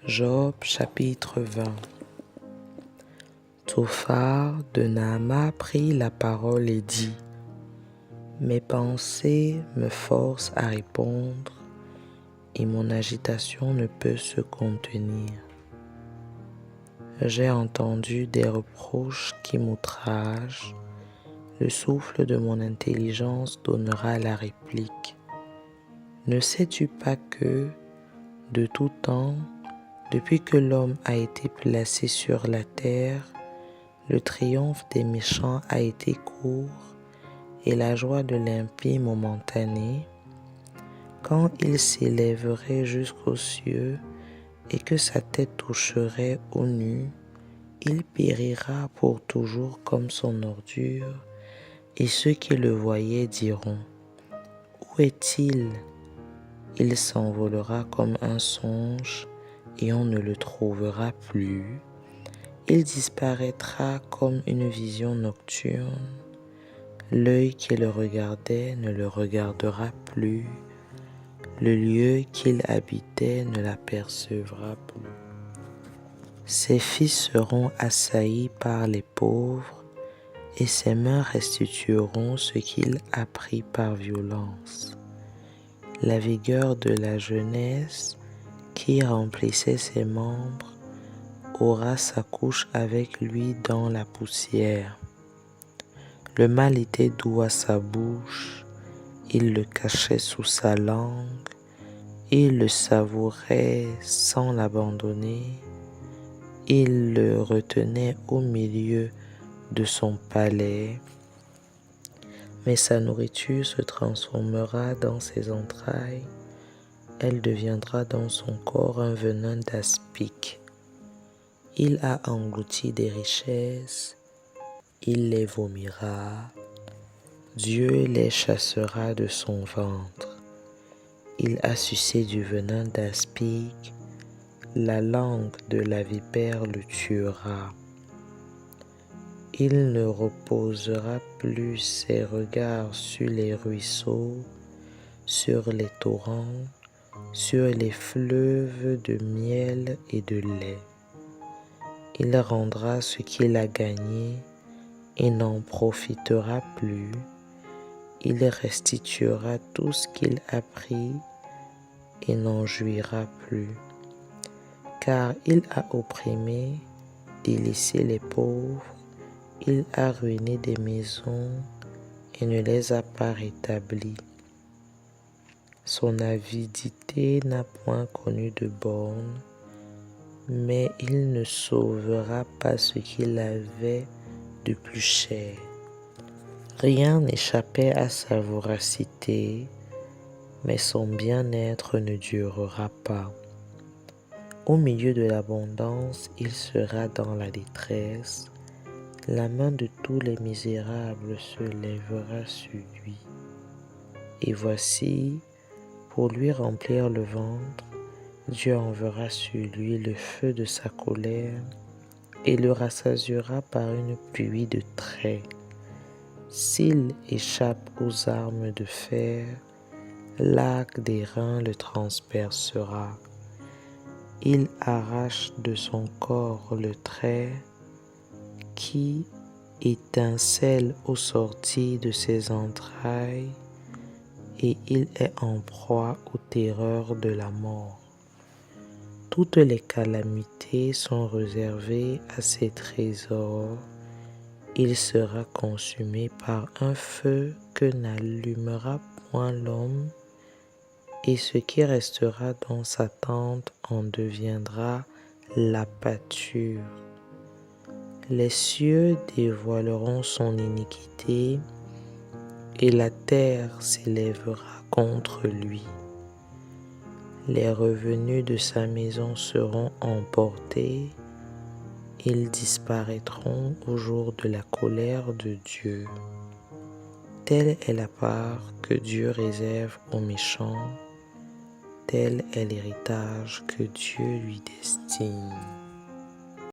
Job chapitre 20. Tophar de Naama prit la parole et dit: Mes pensées me forcent à répondre et mon agitation ne peut se contenir. J'ai entendu des reproches qui m'outragent, le souffle de mon intelligence donnera la réplique. Ne sais-tu pas que, de tout temps, depuis que l'homme a été placé sur la terre, le triomphe des méchants a été court et la joie de l'impie momentanée? Quand il s'élèverait jusqu'aux cieux et que sa tête toucherait aux nues, il périra pour toujours comme son ordure, et ceux qui le voyaient diront: Où est-il? Il s'envolera comme un songe, et on ne le trouvera plus. Il disparaîtra comme une vision nocturne. L'œil qui le regardait ne le regardera plus. Le lieu qu'il habitait ne l'apercevra plus. Ses fils seront assaillis par les pauvres, et ses mains restitueront ce qu'il a pris par violence. La vigueur de la jeunesse qui remplissait ses membres aura sa couche avec lui dans la poussière. Le mal était doux à sa bouche, il le cachait sous sa langue, il le savourait sans l'abandonner, il le retenait au milieu de son palais, mais sa nourriture se transformera dans ses entrailles, elle deviendra dans son corps un venin d'aspic. Il a englouti des richesses, il les vomira, Dieu les chassera de son ventre. Il a sucé du venin d'aspic, la langue de la vipère le tuera. Il ne reposera plus ses regards sur les ruisseaux, sur les torrents, sur les fleuves de miel et de lait. Il rendra ce qu'il a gagné et n'en profitera plus. Il restituera tout ce qu'il a pris et n'en jouira plus. Car il a opprimé, délaissé les pauvres, il a ruiné des maisons et ne les a pas rétablies. Son avidité n'a point connu de bornes, mais il ne sauvera pas ce qu'il avait de plus cher. Rien n'échappait à sa voracité, mais son bien-être ne durera pas. Au milieu de l'abondance, il sera dans la détresse. La main de tous les misérables se lèvera sur lui. Et voici, pour lui remplir le ventre, Dieu enverra sur lui le feu de sa colère et le rassasiera par une pluie de traits. S'il échappe aux armes de fer, l'arc des reins le transpercera. Il arrache de son corps le trait qui étincelle au sortir de ses entrailles, et il est en proie aux terreurs de la mort. Toutes les calamités sont réservées à ses trésors. Il sera consumé par un feu que n'allumera point l'homme, et ce qui restera dans sa tente en deviendra la pâture. Les cieux dévoileront son iniquité, et la terre s'élèvera contre lui. Les revenus de sa maison seront emportés, ils disparaîtront au jour de la colère de Dieu. Telle est la part que Dieu réserve aux méchants, tel est l'héritage que Dieu lui destine.